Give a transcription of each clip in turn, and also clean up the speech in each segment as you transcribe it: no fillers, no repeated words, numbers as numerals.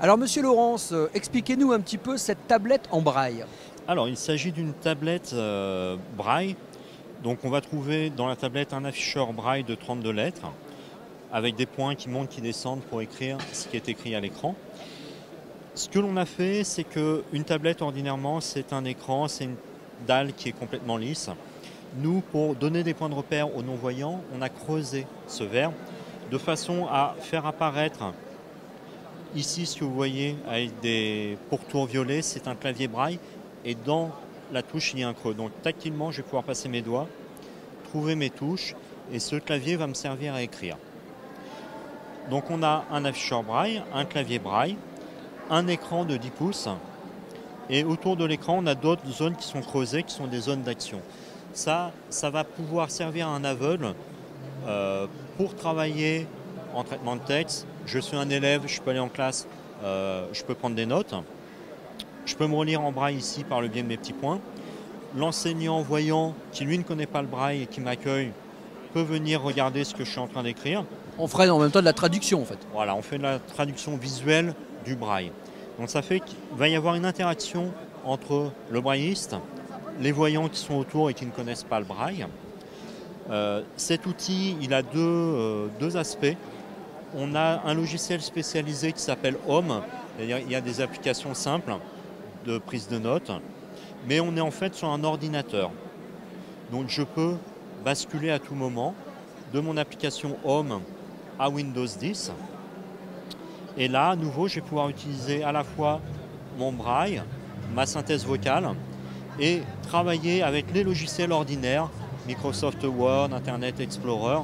Alors Monsieur Laurence, expliquez-nous un petit peu cette tablette en braille. Alors, il s'agit d'une tablette braille. Donc, on va trouver dans la tablette un afficheur braille de 32 lettres avec des points qui montent, qui descendent pour écrire ce qui est écrit à l'écran. Ce que l'on a fait, c'est qu'une tablette, ordinairement, c'est un écran, c'est une dalle qui est complètement lisse. Nous, pour donner des points de repère aux non-voyants, on a creusé ce verre de façon à faire apparaître, ici, ce que vous voyez avec des pourtours violets, c'est un clavier braille. Et dans la touche, il y a un creux. Donc tactilement, je vais pouvoir passer mes doigts, trouver mes touches, et ce clavier va me servir à écrire. Donc on a un afficheur braille, un clavier braille, un écran de 10 pouces, et autour de l'écran, on a d'autres zones qui sont creusées, qui sont des zones d'action. Ça va pouvoir servir à un aveugle pour travailler en traitement de texte. Je suis un élève, je peux aller en classe, je peux prendre des notes. Je peux me relire en braille ici par le biais de mes petits points. L'enseignant voyant qui lui ne connaît pas le braille et qui m'accueille peut venir regarder ce que je suis en train d'écrire. On ferait en même temps de la traduction en fait. Voilà, on fait de la traduction visuelle du braille. Donc ça fait qu'il va y avoir une interaction entre le brailliste, les voyants qui sont autour et qui ne connaissent pas le braille. Cet outil, il a deux aspects. On a un logiciel spécialisé qui s'appelle Home, c'est-à-dire il y a des applications simples de prise de notes, mais on est en fait sur un ordinateur. Donc je peux basculer à tout moment de mon application Home à Windows 10. Et là, à nouveau, je vais pouvoir utiliser à la fois mon braille, ma synthèse vocale, et travailler avec les logiciels ordinaires, Microsoft Word, Internet Explorer,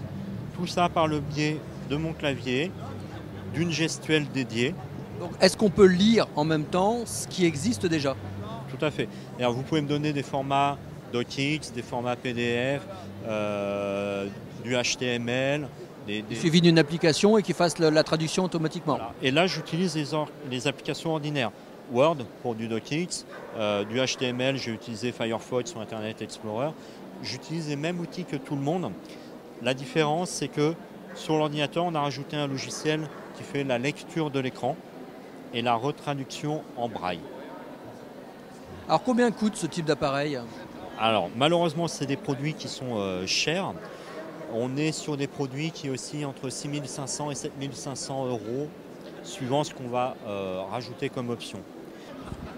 tout ça par le biais de mon clavier, d'une gestuelle dédiée. Donc est-ce qu'on peut lire en même temps ce qui existe déjà? Tout à fait. Alors, vous pouvez me donner des formats docx, des formats PDF, du HTML. Il suffit d'une application et qu'il fasse la traduction automatiquement. Voilà. Et là, j'utilise les applications ordinaires. Word pour du docx, du HTML, j'ai utilisé Firefox sur Internet Explorer. J'utilise les mêmes outils que tout le monde. La différence, c'est que sur l'ordinateur, on a rajouté un logiciel qui fait la lecture de l'écran et la retraduction en braille. Alors combien coûte ce type d'appareil? Alors malheureusement, c'est des produits qui sont chers. On est sur des produits qui oscillent entre 6 500 et 7 500 euros, suivant ce qu'on va rajouter comme option.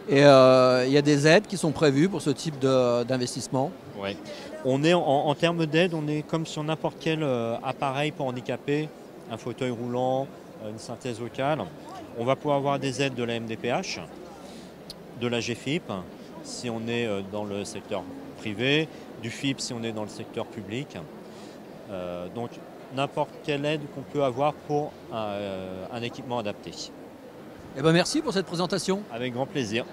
Et il y a des aides qui sont prévues pour ce type d'investissement? Ouais. On est en termes d'aide, on est comme sur n'importe quel appareil pour handicapés, un fauteuil roulant, une synthèse vocale. On va pouvoir avoir des aides de la MDPH, de la GFIP, si on est dans le secteur privé, du FIP si on est dans le secteur public. Donc n'importe quelle aide qu'on peut avoir pour un équipement adapté. Eh ben merci pour cette présentation. Avec grand plaisir.